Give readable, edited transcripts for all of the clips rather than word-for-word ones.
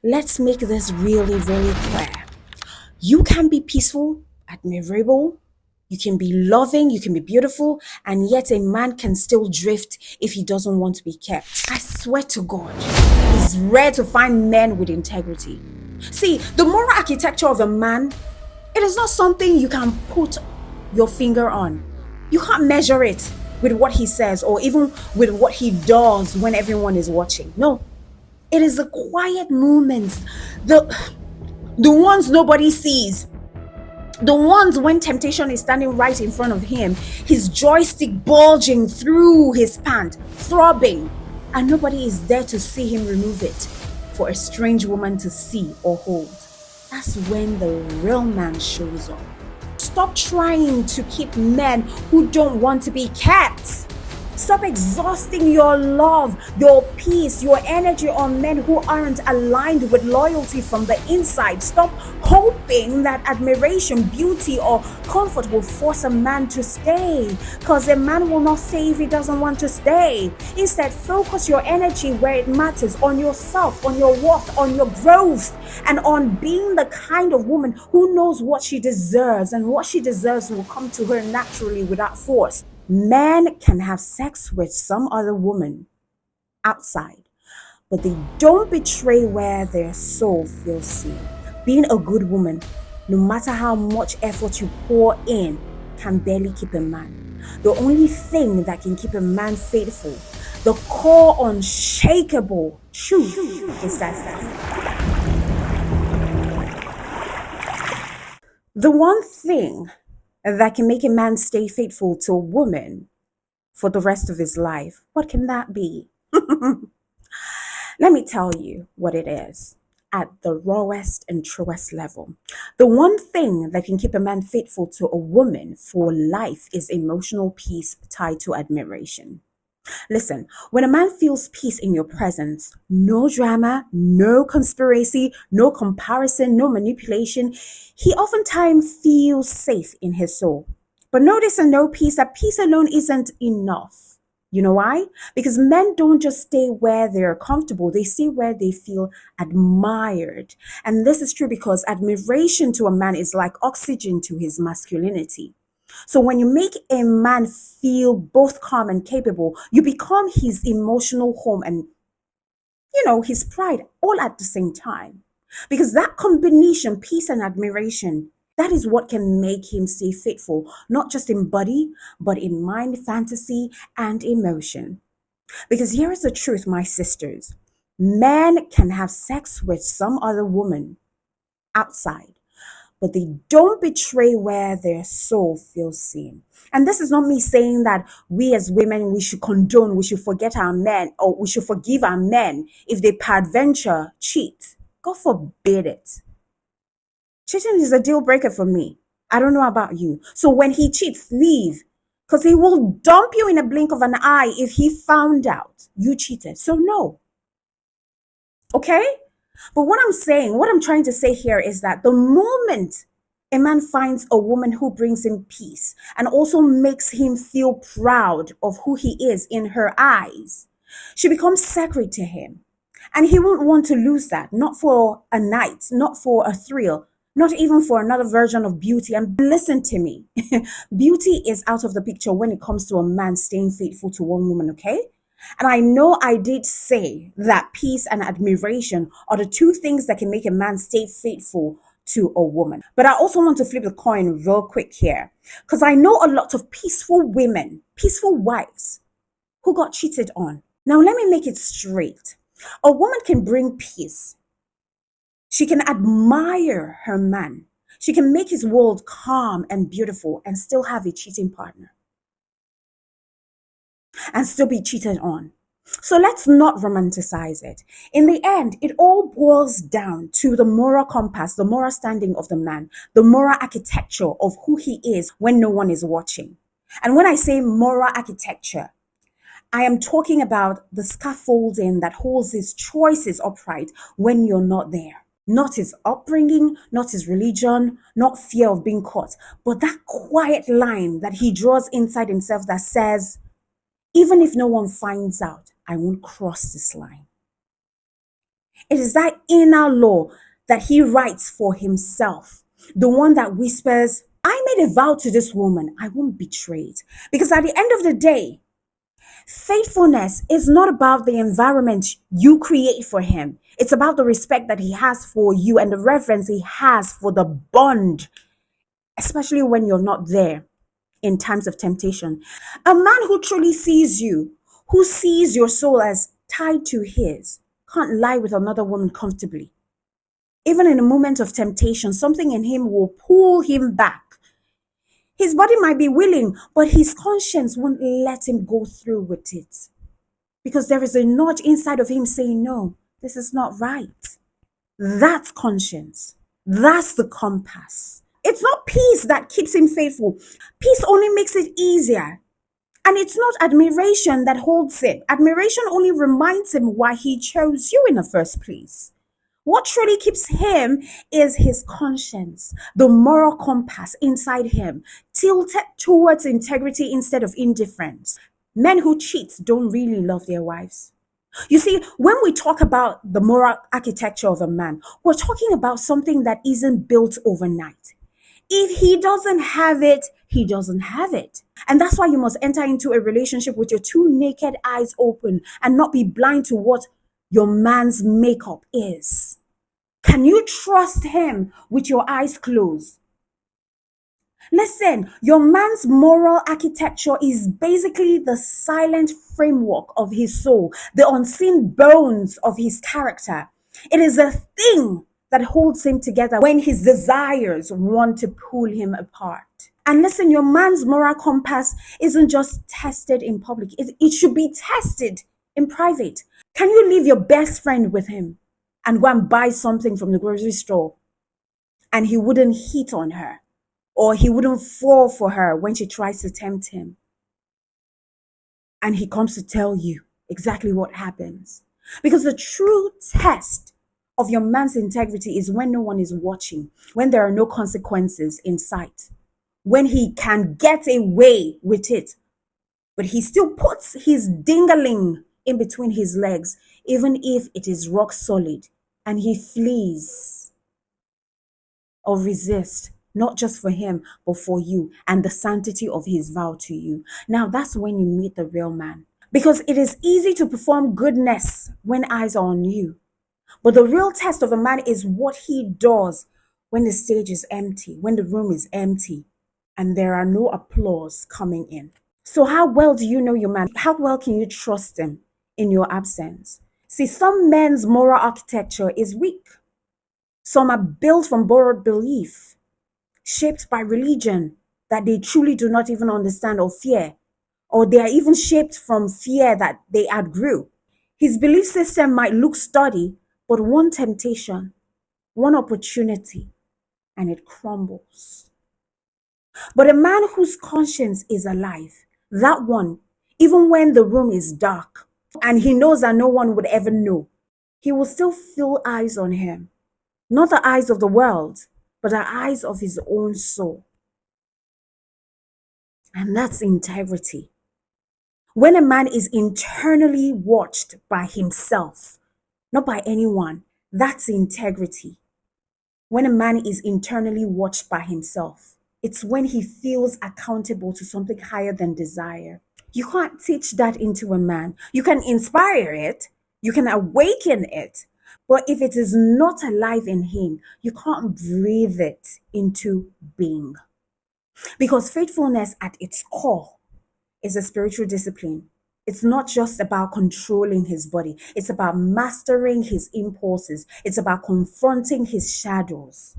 Let's make this really very clear. You can be peaceful, admirable, you can be loving, you can be beautiful, and yet a man can still drift if he doesn't want to be kept. I swear to God, it's rare to find men with integrity. See, the moral architecture of a man, it is not something you can put your finger on. You can't measure it with what he says or even with what he does when everyone is watching. No, it is the quiet moments, the ones nobody sees, the ones when temptation is standing right in front of him, his joystick bulging through his pant, throbbing, and nobody is there to see him remove it for a strange woman to see or hold. That's when the real man shows up. Stop trying to keep men who don't want to be kept. Stop exhausting your love, your peace, your energy on men who aren't aligned with loyalty from the inside. Stop hoping that admiration, beauty, or comfort will force a man to stay, because a man will not stay if he doesn't want to stay. Instead, focus your energy where it matters, on yourself, on your worth, on your growth, and on being the kind of woman who knows what she deserves, and what she deserves will come to her naturally without force. Men can have sex with some other woman outside, but they don't betray where their soul feels seen. Being a good woman, no matter how much effort you pour in, can barely keep a man. The only thing that can keep a man faithful, the core unshakable truth, is that the one thing that can make a man stay faithful to a woman for the rest of his life, what can that be? Let me tell you what it is at the rawest and truest level. The one thing that can keep a man faithful to a woman for life is emotional peace tied to admiration. Listen, when a man feels peace in your presence, no drama, no conspiracy, no comparison, no manipulation, he oftentimes feels safe in his soul. But notice and know peace, that peace alone isn't enough. You know why? Because men don't just stay where they're comfortable, they stay where they feel admired. And this is true because admiration to a man is like oxygen to his masculinity. So when you make a man feel both calm and capable, you become his emotional home and, his pride all at the same time. Because that combination, peace and admiration, that is what can make him stay faithful, not just in body, but in mind, fantasy, and emotion. Because here is the truth, my sisters. Men can have sex with some other woman outside, but they don't betray where their soul feels seen. And this is not me saying that we as women, we should condone, we should forget our men, or we should forgive our men if they peradventure cheat. God forbid it. Cheating is a deal breaker for me. I don't know about you. So when he cheats, leave. Because he will dump you in a blink of an eye if he found out you cheated. So no. Okay? But what I'm trying to say here is that the moment a man finds a woman who brings him peace and also makes him feel proud of who he is in her eyes, she becomes sacred to him. And he won't want to lose that, not for a night, not for a thrill, not even for another version of beauty. And listen to me, beauty is out of the picture when it comes to a man staying faithful to one woman, okay? And I know I did say that peace and admiration are the two things that can make a man stay faithful to a woman. But I also want to flip the coin real quick here, because I know a lot of peaceful women, peaceful wives who got cheated on. Now, let me make it straight. A woman can bring peace. She can admire her man. She can make his world calm and beautiful and still have a cheating partner and still be cheated on. So let's not romanticize it. In the end, it all boils down to the moral compass, the moral standing of the man, the moral architecture of who he is when no one is watching. And when I say moral architecture, I am talking about the scaffolding that holds his choices upright when you're not there. Not his upbringing, not his religion, not fear of being caught, but that quiet line that he draws inside himself that says, even if no one finds out, I won't cross this line. It is that inner law that he writes for himself, the one that whispers, I made a vow to this woman, I won't betray it. Because at the end of the day, faithfulness is not about the environment you create for him. It's about the respect that he has for you and the reverence he has for the bond, especially when you're not there in times of temptation. A man who truly sees you, who sees your soul as tied to his, can't lie with another woman comfortably. Even in a moment of temptation, something in him will pull him back. His body might be willing, but his conscience won't let him go through with it. Because there is a nudge inside of him saying, no, this is not right. That's conscience. That's the compass. It's not peace that keeps him faithful. Peace only makes it easier. And it's not admiration that holds him. Admiration only reminds him why he chose you in the first place. What truly keeps him is his conscience, the moral compass inside him, tilted towards integrity instead of indifference. Men who cheat don't really love their wives. You see, when we talk about the moral architecture of a man, we're talking about something that isn't built overnight. If he doesn't have it, he doesn't have it. And that's why you must enter into a relationship with your two naked eyes open and not be blind to what your man's makeup is. Can you trust him with your eyes closed? Listen, your man's moral architecture is basically the silent framework of his soul, the unseen bones of his character. It is a thing that holds him together when his desires want to pull him apart. And listen, your man's moral compass isn't just tested in public, it should be tested in private. Can you leave your best friend with him and go and buy something from the grocery store and he wouldn't hit on her? Or he wouldn't fall for her when she tries to tempt him. And he comes to tell you exactly what happens. Because the true test of your man's integrity is when no one is watching, when there are no consequences in sight, when he can get away with it, but he still puts his dingaling in between his legs, even if it is rock solid, and he flees or resists. Not just for him, but for you and the sanctity of his vow to you. Now that's when you meet the real man. Because it is easy to perform goodness when eyes are on you. But the real test of a man is what he does when the stage is empty, when the room is empty, and there are no applause coming in. So how well do you know your man? How well can you trust him in your absence? See, some men's moral architecture is weak. Some are built from borrowed belief, shaped by religion that they truly do not even understand or fear, or they are even shaped from fear that they outgrew. His belief system might look sturdy, but one temptation, one opportunity, and it crumbles. But a man whose conscience is alive, that one, even when the room is dark and he knows that no one would ever know, he will still feel eyes on him. Not the eyes of the world, but the eyes of his own soul. And that's integrity. When a man is internally watched by himself, not by anyone, that's integrity. When a man is internally watched by himself, it's when he feels accountable to something higher than desire. You can't teach that into a man. You can inspire it, you can awaken it, but if it is not alive in him, you can't breathe it into being. Because faithfulness at its core is a spiritual discipline. It's not just about controlling his body, it's about mastering his impulses, it's about confronting his shadows.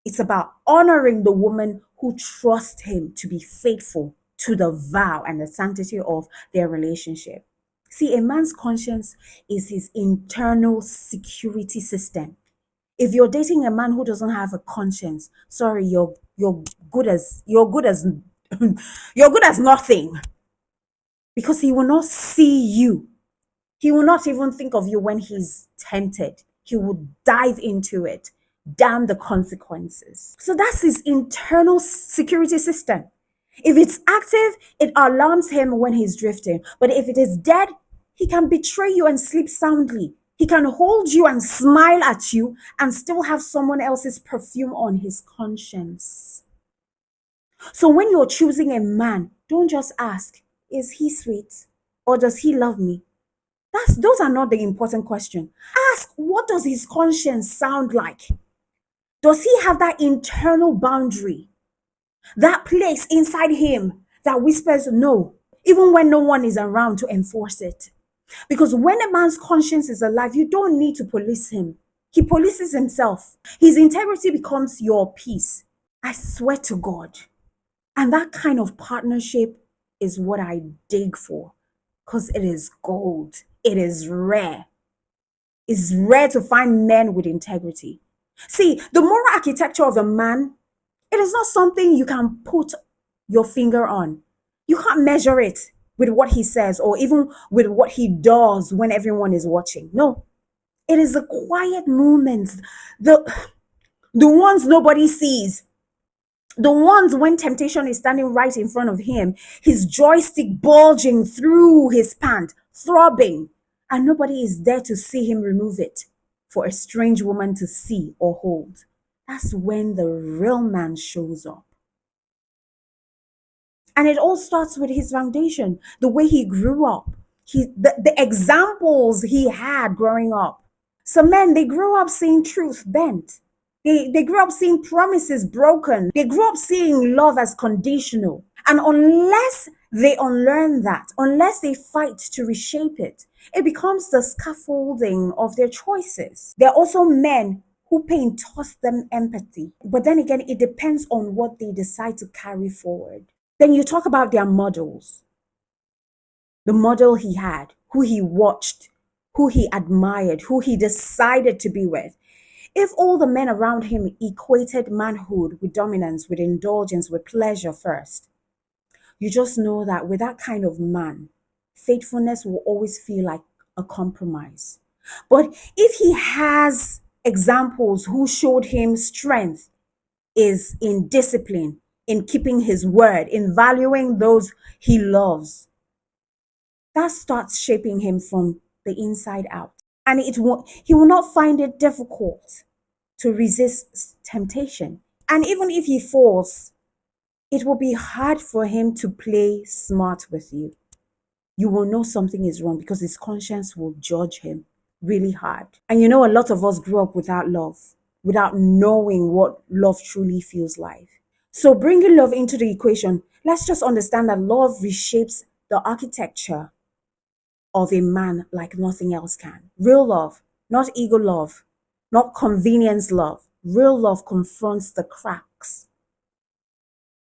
It's about honoring the woman who trusts him to be faithful to the vow and the sanctity of their relationship. See, a man's conscience is his internal security system. If you're dating a man who doesn't have a conscience, sorry, you're good as you're good as nothing. Because he will not see you. He will not even think of you when he's tempted. He will dive into it. Damn the consequences. So that's his internal security system. If it's active, it alarms him when he's drifting. But if it is dead, he can betray you and sleep soundly. He can hold you and smile at you and still have someone else's perfume on his conscience. So when you're choosing a man, don't just ask, is he sweet or does he love me? Those are not the important question. Ask, what does his conscience sound like? Does he have that internal boundary, that place inside him that whispers no, even when no one is around to enforce it? Because when a man's conscience is alive, you don't need to police him. He polices himself. His integrity becomes your peace. I swear to God. And that kind of partnership is what I dig for because it is gold. It is rare. It's rare to find men with integrity. See, the moral architecture of a man, it is not something you can put your finger on. You can't measure it with what he says or even with what he does when everyone is watching. No, it is the quiet moments, the the ones nobody sees, the ones when temptation is standing right in front of him, his joystick bulging through his pant, throbbing, and nobody is there to see him remove it for a strange woman to see or hold. That's when the real man shows up. And it all starts with his foundation, the way he grew up, the examples he had growing up. Some men, they grew up seeing truth bent. They grew up seeing promises broken. They grew up seeing love as conditional. And unless they unlearn that, unless they fight to reshape it, it becomes the scaffolding of their choices. There are also men who pain taught them empathy. But then again, it depends on what they decide to carry forward. Then you talk about their models. The model he had, who he watched, who he admired, who he decided to be with. If all the men around him equated manhood with dominance, with indulgence, with pleasure first, you just know that with that kind of man, faithfulness will always feel like a compromise. But if he has examples who showed him strength is in discipline, in keeping his word, in valuing those he loves, that starts shaping him from the inside out. And he will not find it difficult to resist temptation. And even if he falls, it will be hard for him to play smart with you. You will know something is wrong because his conscience will judge him really hard. And you know, a lot of us grew up without love, without knowing what love truly feels like. So bringing love into the equation, let's just understand that love reshapes the architecture of a man like nothing else can. Real love, not ego love, not convenience love. Real love confronts the cracks.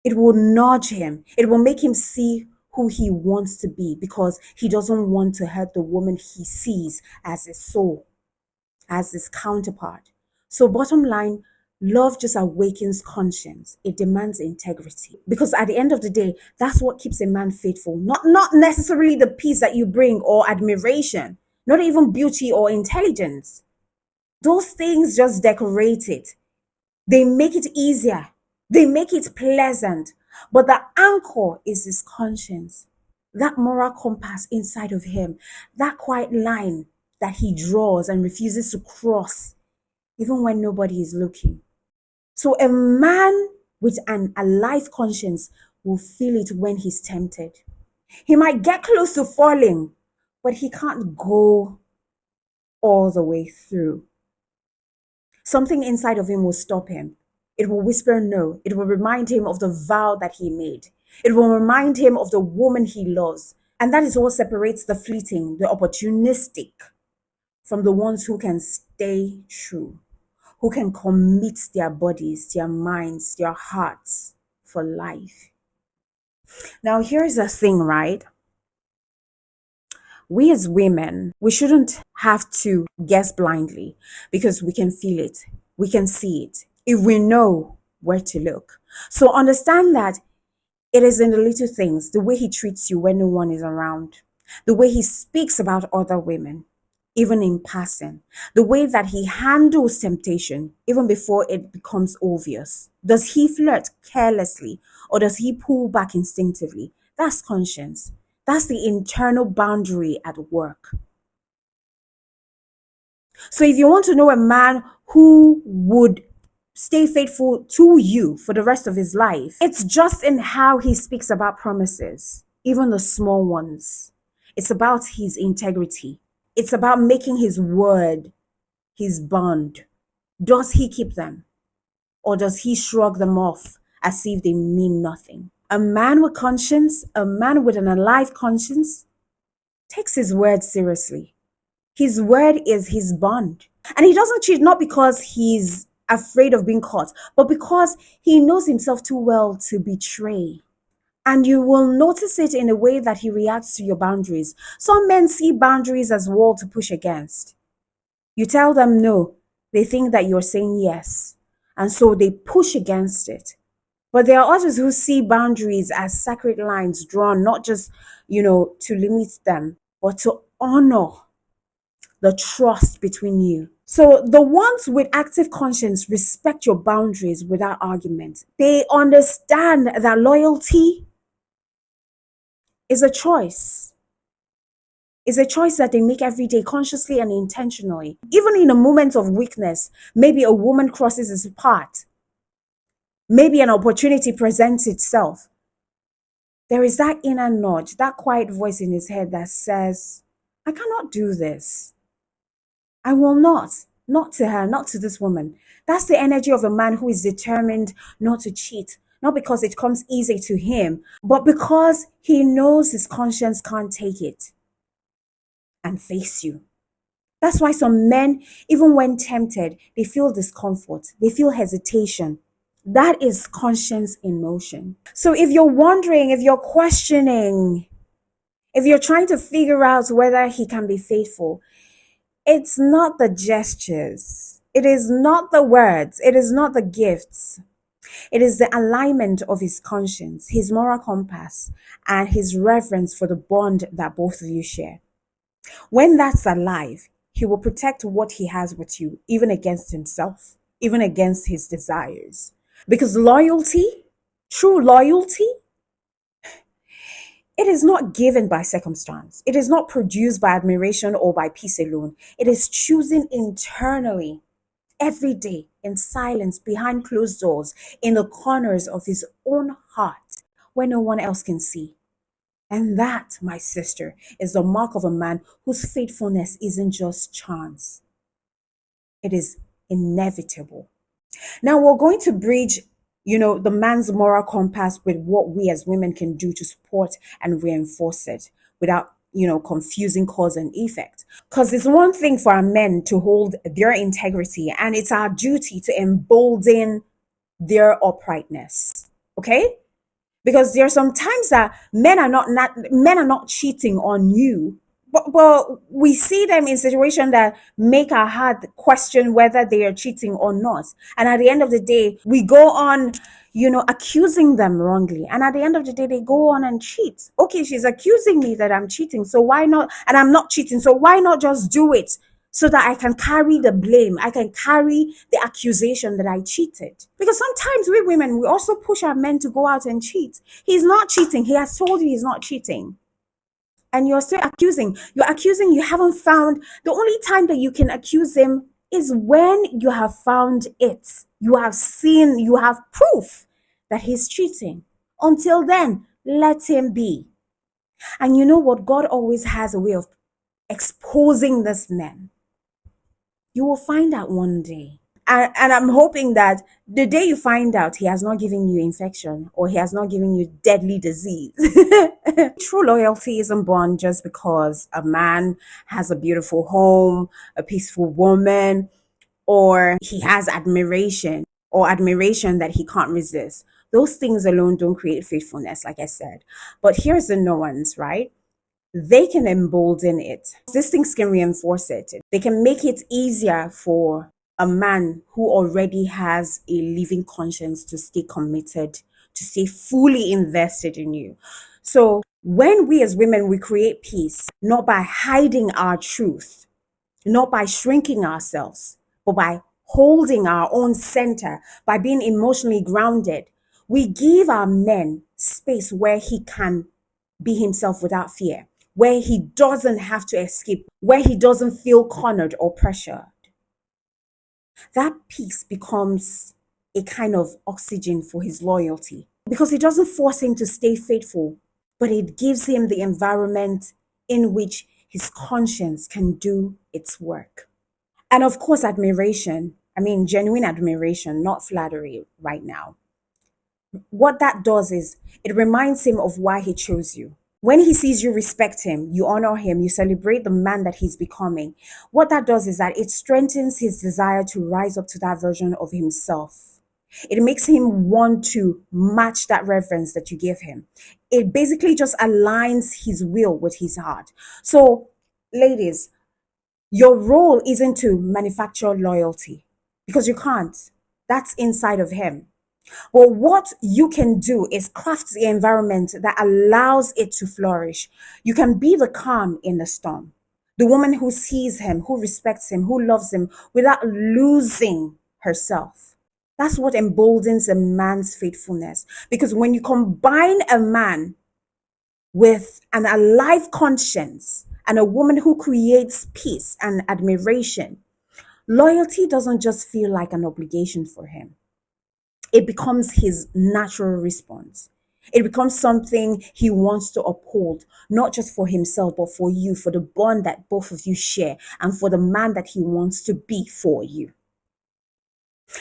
It will nudge him. It will make him see who he wants to be because he doesn't want to hurt the woman he sees as his soul, as his counterpart. So bottom line, love just awakens conscience. It demands integrity. Because at the end of the day, that's what keeps a man faithful. Not necessarily the peace that you bring or admiration, not even beauty or intelligence. Those things just decorate it. They make it easier. They make it pleasant. But the anchor is his conscience, that moral compass inside of him, that quiet line that he draws and refuses to cross, even when nobody is looking. So a man with an alive conscience will feel it when he's tempted. He might get close to falling, but he can't go all the way through. Something inside of him will stop him. It will whisper no. It will remind him of the vow that he made. It will remind him of the woman he loves. And that is what separates the fleeting, the opportunistic, from the ones who can stay true, who can commit their bodies, their minds, their hearts for life. Now, here's the thing, right? We as women, we shouldn't have to guess blindly because we can feel it, we can see it, if we know where to look. So understand that it is in the little things, the way he treats you when no one is around, the way he speaks about other women, even in passing, the way that he handles temptation, even before it becomes obvious. Does he flirt carelessly or does he pull back instinctively? That's conscience. That's the internal boundary at work. So if you want to know a man who would stay faithful to you for the rest of his life, it's just in how he speaks about promises, even the small ones. It's about his integrity. It's about making his word his bond. Does he keep them? Or does he shrug them off as if they mean nothing? A man with conscience, a man with an alive conscience, takes his word seriously. His word is his bond. And he doesn't cheat not because he's afraid of being caught, but because he knows himself too well to betray. And you will notice it in the way that he reacts to your boundaries. Some men see boundaries as wall to push against. You tell them no, they think that you're saying yes. And so they push against it. But there are others who see boundaries as sacred lines drawn, not just, to limit them, but to honor the trust between you. So the ones with active conscience respect your boundaries without argument. They understand that loyalty is a choice. It's a choice that they make every day, consciously and intentionally. Even in a moment of weakness, maybe a woman crosses his path. Maybe an opportunity presents itself. There is that inner nudge, that quiet voice in his head that says, I cannot do this. I will not. Not to her, not to this woman. That's the energy of a man who is determined not to cheat. Not because it comes easy to him, but because he knows his conscience can't take it and face you. That's why some men, even when tempted, they feel discomfort, they feel hesitation. That is conscience in motion. So if you're wondering, if you're questioning, if you're trying to figure out whether he can be faithful, it's not the gestures, it is not the words, it is not the gifts. It is the alignment of his conscience, his moral compass, and his reverence for the bond that both of you share. When that's alive, he will protect what he has with you, even against himself, even against his desires. Because loyalty, true loyalty, it is not given by circumstance. It is not produced by admiration or by peace alone. It is chosen internally, every day, in silence, behind closed doors, in the corners of his own heart, where no one else can see. And that, my sister, is the mark of a man whose faithfulness isn't just chance. It is inevitable. Now we're going to bridge, the man's moral compass with what we as women can do to support and reinforce it without, confusing cause and effect. Because it's one thing for our men to hold their integrity, and it's our duty to embolden their uprightness. Okay? Because there are some times that men are not cheating on you, but we see them in situations that make our heart question whether they are cheating or not. And at the end of the day, we go on, accusing them wrongly. And at the end of the day, they go on and cheat. Okay, she's accusing me that I'm cheating, so why not? And I'm not cheating, so why not just do it? So that I can carry the blame. I can carry the accusation that I cheated. Because sometimes we women, we also push our men to go out and cheat. He's not cheating. He has told you he's not cheating. And you're still accusing. You're accusing, you haven't found. The only time that you can accuse him is when you have found it. You have seen, you have proof that he's cheating. Until then, let him be. And you know what? God always has a way of exposing this man. You will find out one day. And I'm hoping that the day you find out he has not given you infection or he has not given you deadly disease. True loyalty isn't born just because a man has a beautiful home, a peaceful woman, or he has admiration or admiration that he can't resist. Those things alone don't create faithfulness, like I said. But here's the nuance, right? They can embolden it. These things can reinforce it. They can make it easier for a man who already has a living conscience to stay committed, to stay fully invested in you. So when we as women, we create peace, not by hiding our truth, not by shrinking ourselves, but by holding our own center, by being emotionally grounded, we give our men space where he can be himself without fear. where he doesn't have to escape, where he doesn't feel cornered or pressured. That peace becomes a kind of oxygen for his loyalty because it doesn't force him to stay faithful, but it gives him the environment in which his conscience can do its work. And of course, admiration. I mean, genuine admiration, not flattery right now. What that does is it reminds him of why he chose you. When he sees you respect him, you honor him, you celebrate the man that he's becoming. What that does is that it strengthens his desire to rise up to that version of himself. It makes him want to match that reverence that you give him. It basically just aligns his will with his heart. So, ladies, your role isn't to manufacture loyalty because you can't. That's inside of him. Well, what you can do is craft the environment that allows it to flourish. You can be the calm in the storm, the woman who sees him, who respects him, who loves him without losing herself. That's what emboldens a man's faithfulness. Because when you combine a man with an alive conscience and a woman who creates peace and admiration, loyalty doesn't just feel like an obligation for him. It becomes his natural response. It becomes something he wants to uphold, not just for himself, but for you, for the bond that both of you share, and for the man that he wants to be for you.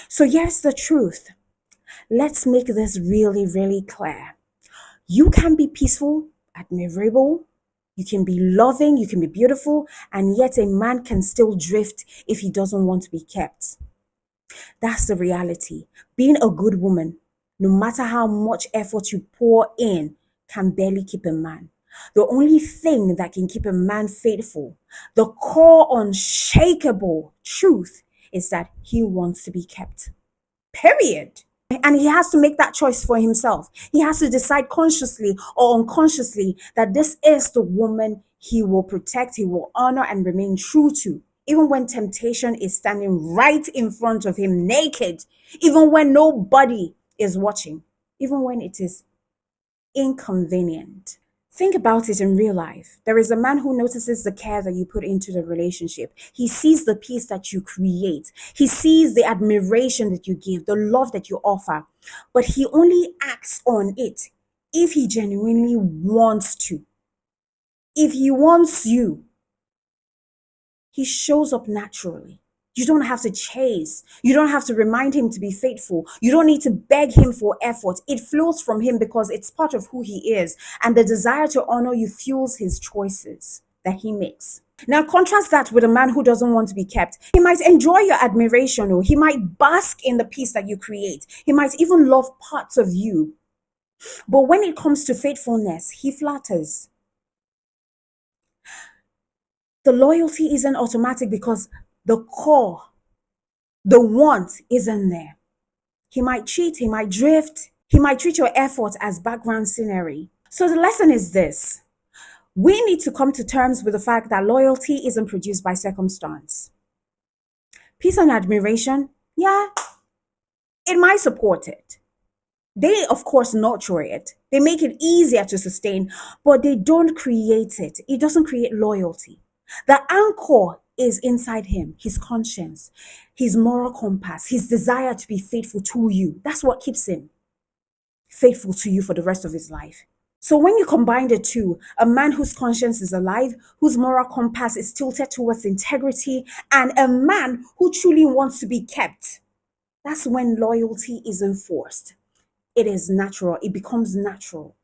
So here's the truth. Let's make this really, really clear. You can be peaceful, admirable, you can be loving, you can be beautiful, and yet a man can still drift if he doesn't want to be kept. That's the reality. Being a good woman, no matter how much effort you pour in, can barely keep a man. The only thing that can keep a man faithful, the core unshakable truth, is that he wants to be kept. Period. And he has to make that choice for himself. He has to decide consciously or unconsciously that this is the woman he will protect, he will honor, and remain true to. Even when temptation is standing right in front of him naked, even when nobody is watching, even when it is inconvenient. Think about it in real life. There is a man who notices the care that you put into the relationship. He sees the peace that you create. He sees the admiration that you give, the love that you offer. But he only acts on it if he genuinely wants to. If he wants you, he shows up naturally. You don't have to chase. You don't have to remind him to be faithful. You don't need to beg him for effort. It flows from him because it's part of who he is. And the desire to honor you fuels his choices that he makes. Now, contrast that with a man who doesn't want to be kept. He might enjoy your admiration, or he might bask in the peace that you create. He might even love parts of you. But when it comes to faithfulness, he flatters. The loyalty isn't automatic because the core, the want isn't there. He might cheat, he might drift, he might treat your effort as background scenery. So the lesson is this. We need to come to terms with the fact that loyalty isn't produced by circumstance. Peace and admiration, yeah, it might support it. They, of course, nurture it. They make it easier to sustain, but they don't create it. It doesn't create loyalty. The anchor is inside him, his conscience, his moral compass, his desire to be faithful to you. That's what keeps him faithful to you for the rest of his life. So when you combine the two, a man whose conscience is alive, whose moral compass is tilted towards integrity, and a man who truly wants to be kept, that's when loyalty isn't forced. It is natural. It becomes natural.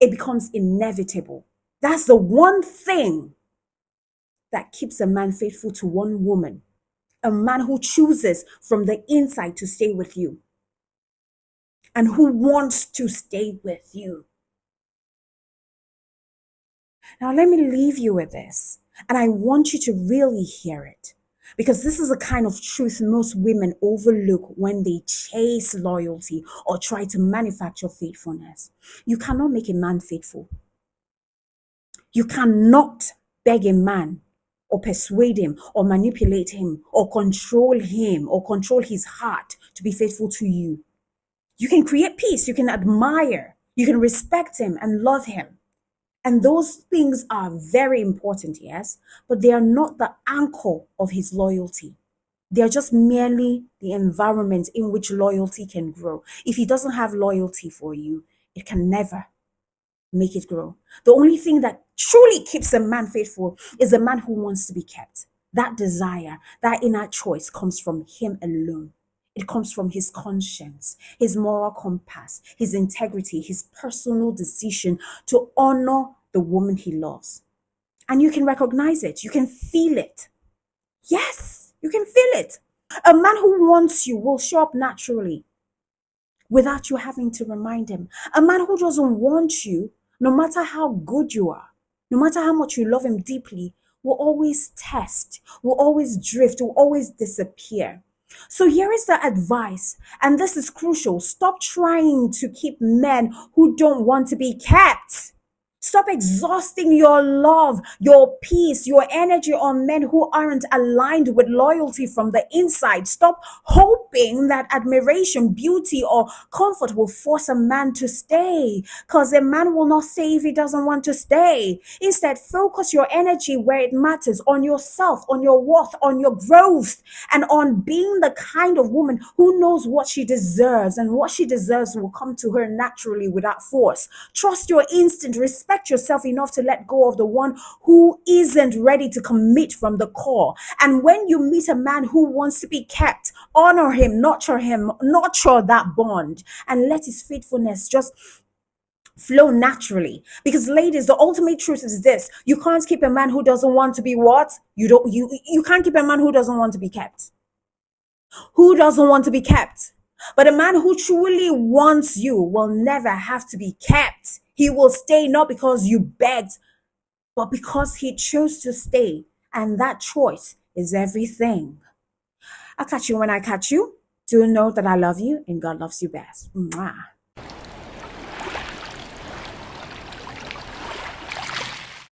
It becomes inevitable. That's the one thing that keeps a man faithful to one woman, a man who chooses from the inside to stay with you and who wants to stay with you. Now, let me leave you with this, and I want you to really hear it, because this is the kind of truth most women overlook when they chase loyalty or try to manufacture faithfulness. You cannot make a man faithful. You cannot beg a man or persuade him or manipulate him or control his heart to be faithful to you. You can create peace, you can admire, you can respect him and love him. And those things are very important, yes, but they are not the anchor of his loyalty. They are just merely the environment in which loyalty can grow. If he doesn't have loyalty for you, it can never make it grow. The only thing that truly keeps a man faithful is a man who wants to be kept. That desire, that inner choice comes from him alone. It comes from his conscience, his moral compass, his integrity, his personal decision to honor the woman he loves. And you can recognize it, you can feel it. Yes, you can feel it. A man who wants you will show up naturally without you having to remind him. A man who doesn't want you, no matter how good you are, no matter how much you love him deeply, will always test, will always drift, will always disappear. So here is the advice, and this is crucial. Stop trying to keep men who don't want to be kept. Stop exhausting your love, your peace, your energy on men who aren't aligned with loyalty from the inside. Stop hoping that admiration, beauty, or comfort will force a man to stay, because a man will not stay if he doesn't want to stay. Instead, focus your energy where it matters, on yourself, on your worth, on your growth, and on being the kind of woman who knows what she deserves, and what she deserves will come to her naturally without force. Trust your instinct, respect yourself enough to let go of the one who isn't ready to commit from the core. And when you meet a man who wants to be kept, honor him, nurture that bond, and let his faithfulness just flow naturally. Because ladies, the ultimate truth is this: you can't keep a man who doesn't want to be what? You can't keep a man who doesn't want to be kept. Who doesn't want to be kept? But a man who truly wants you will never have to be kept. He will stay not because you begged, but because he chose to stay. And that choice is everything. I'll catch you when I catch you. Do know that I love you and God loves you best. Mwah.